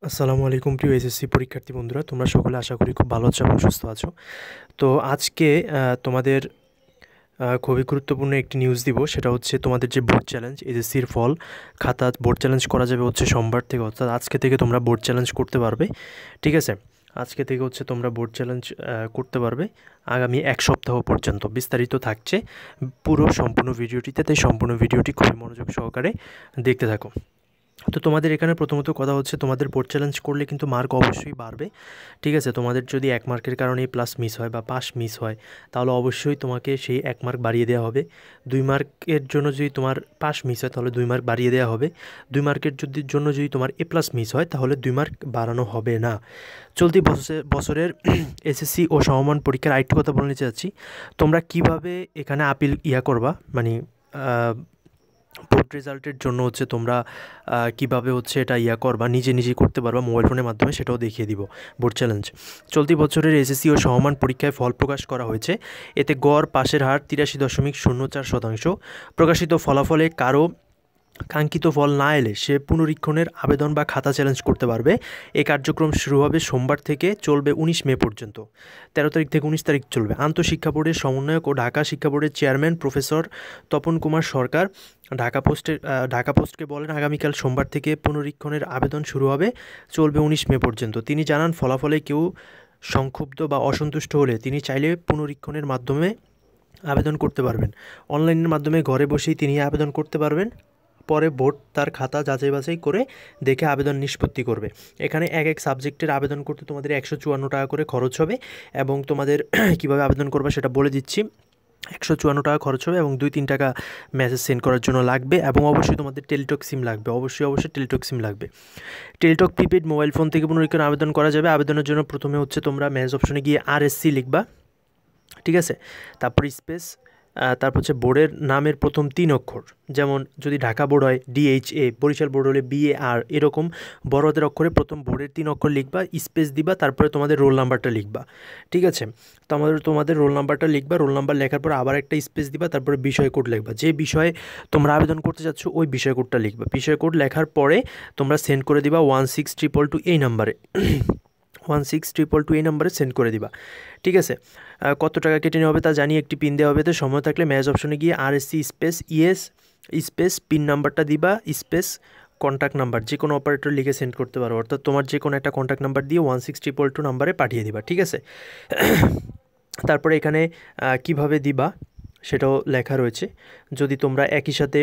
আসসালামু আলাইকুম প্রিয় এসএসসি পরীক্ষার্থী বন্ধুরা, তোমরা সকলে আশা করি খুব ভালো আছো এবং সুস্থ আছো। তো আজকে তোমাদের খুবই গুরুত্বপূর্ণ একটি নিউজ দিব, সেটা হচ্ছে তোমাদের যে বোর্ড চ্যালেঞ্জ এসএসসির ফল খাতা বোর্ড চ্যালেঞ্জ করা যাবে হচ্ছে সোমবার থেকে, অর্থাৎ আজকে থেকে তোমরা বোর্ড চ্যালেঞ্জ করতে পারবে। ঠিক আছে, আজকে থেকে হচ্ছে তোমরা বোর্ড চ্যালেঞ্জ করতে পারবে আগামী এক সপ্তাহ পর্যন্ত। বিস্তারিত থাকছে পুরো সম্পূর্ণ ভিডিওটিতে, তাই সম্পূর্ণ ভিডিওটি খুবই মনোযোগ সহকারে দেখতে থাকো। তো তোমাদের এখানে প্রথমত কথা হচ্ছে, তোমাদের বোর্ড চ্যালেঞ্জ করলে কিন্তু মার্ক অবশ্যই বাড়বে। ঠিক আছে, তোমাদের যদি 1 মার্কের কারণে প্লাস মিস হয় বা পাস মিস হয়, তাহলে অবশ্যই তোমাকে সেই 1 মার্ক বাড়িয়ে দেওয়া হবে। 2 মার্কের জন্য যদি তোমার পাস মিস হয় তাহলে 2 মার্ক বাড়িয়ে দেওয়া হবে। 2 মার্কের জন্য যদি তোমার এ প্লাস মিস হয় তাহলে 2 মার্ক বাড়ানো হবে না। চলতি বছরের এসএসসি ও সমমান পরীক্ষার আরেকটু কথা বলে নিতে চাচ্ছি, তোমরা কিভাবে এখানে আপিল করবা, মানে বোর্ড রেজাল্টের জন্য হচ্ছে তোমরা কীভাবে হচ্ছে এটা করবা, নিজে করতে পারবা মোবাইল ফোনের মাধ্যমে, সেটাও দেখিয়ে দিব। বোর্ড চ্যালেঞ্জ চলতি বছরের এসএসসি ও সমমান পরীক্ষায় ফল প্রকাশ করা হয়েছে। এতে গড় পাশের হার 83.04%। প্রকাশিত ফলাফলে কারো কাঙ্ক্ষিত ফল না এলে সে পুনরীক্ষণের আবেদন বা খাতা চ্যালেঞ্জ করতে পারবে। এই কার্যক্রম শুরু হবে সোমবার থেকে, চলবে 19 মে পর্যন্ত। 13 তারিখ থেকে 19 তারিখ চলবে। আন্তঃশিক্ষা বোর্ডের সমন্বয়ক ও ঢাকা শিক্ষা বোর্ডের চেয়ারম্যান প্রফেসর তপন কুমার সরকার ঢাকা পোস্টকে বলেন, আগামীকাল সোমবার থেকে পুনরীক্ষণের আবেদন শুরু হবে, চলবে 19 মে পর্যন্ত। তিনি জানান, ফলাফলে কেউ সংক্ষুব্ধ বা অসন্তুষ্ট হলে তিনি চাইলে পুনরীক্ষণের মাধ্যমে আবেদন করতে পারবেন। অনলাইনের মাধ্যমে ঘরে বসেই তিনি আবেদন করতে পারবেন। পরে বোর্ড তার খাতা যাচাই বাছাই করে দেখে আবেদন নিষ্পত্তি করবে। এখানে এক সাবজেক্টের আবেদন করতে তোমাদের 154 টাকা করে খরচ হবে, এবং তোমাদের কীভাবে আবেদন করবে সেটা বলে দিচ্ছি। 154 টাকা খরচ হবে এবং 2-3 টাকা মেসেজ সেন্ড করার জন্য লাগবে, এবং অবশ্যই তোমাদের টেলিটক সিম লাগবে, অবশ্যই টেলিটক সিম লাগবে। টেলিটক প্রিপেড মোবাইল ফোন থেকে পুনরীক্ষণ আবেদন করা যাবে। আবেদনের জন্য প্রথমে হচ্ছে তোমরা মেসেজ অপশনে গিয়ে আরএসসি লিখবা, ঠিক আছে, তারপর স্পেস, তারপর হচ্ছে বোর্ডের নামের প্রথম 3 অক্ষর, যেমন যদি ঢাকা বোর্ড হয় DHA, বরিশাল বোর্ড হলে BAR, এরকম বড়দের অক্ষরে প্রথম বোর্ডের 3 অক্ষর লিখবা, স্পেস দিবা, তারপরে তোমাদের রোল নাম্বারটা লিখবা। ঠিক আছে, তোমাদের রোল নাম্বারটা লিখবা, রোল নাম্বার লেখার পর আবার একটা স্পেস দিবা, তারপরে বিষয় কোড লিখবা, যে বিষয়ে তোমরা আবেদন করতে যাচ্ছ ওই বিষয় কোডটা লিখবা। বিষয় কোড লেখার পরে তোমরা সেন্ড করে দিবা 16222 এই নাম্বারে 16222 এই নাম্বারে সেন্ড করে দিবা। ঠিক আছে, কত টাকা কেটে নেওয়া হবে তা জানিয়ে একটি পিন দেওয়া হবে। তো সময় থাকলে ম্যাচ অপশনে গিয়ে RSC space ES space PIN নাম্বারটা দিবা, স্পেস কন্ট্যাক্ট নাম্বার, যে কোনো অপারেটর লিখে সেন্ড করতে পারো, অর্থাৎ তোমার যে কোনো একটা কন্ট্যাক্ট নাম্বার দিয়ে 16222 নাম্বারে পাঠিয়ে দিবা। ঠিক আছে, তারপরে এখানে কিভাবে দিবা সেটাও লেখা রয়েছে। যদি তোমরা একই সাথে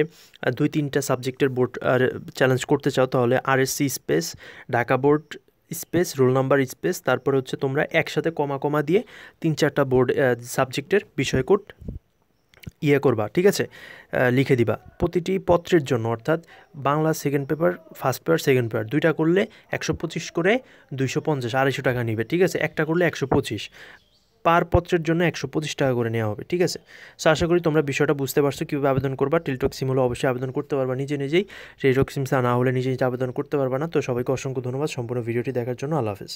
2-3টা সাবজেক্টের বোর্ড চ্যালেঞ্জ করতে চাও তাহলে RSC space Dhaka board space roll number space, তারপরে হচ্ছে তোমরা একসাথে কমা দিয়ে 3-4টা বোর্ড সাবজেক্টের বিষয় কোড করবা। ঠিক আছে, লিখে দিবা প্রতিটি পত্রের জন্য, অর্থাৎ Bangla second paper, first paper, second paper, 2টা করলে 125 করে 250, 250 টাকা নিবে। ঠিক আছে, একটা করলে 125, পার পত্রের জন্য 125 টাকা করে নেওয়া হবে। ঠিক আছে, সো আশা করি তোমরা বিষয়টা বুঝতে পারছো কীভাবে আবেদন করবা। টেলিটক সিম হলে অবশ্যই আবেদন করতে পারবা নিজেই, টেলিটক সিম না হলে নিজে আবেদন করতে পারবা না। তো সবাইকে অসংখ্য ধন্যবাদ সম্পূর্ণ ভিডিওটি দেখার জন্য। আল্লাহ হাফেজ।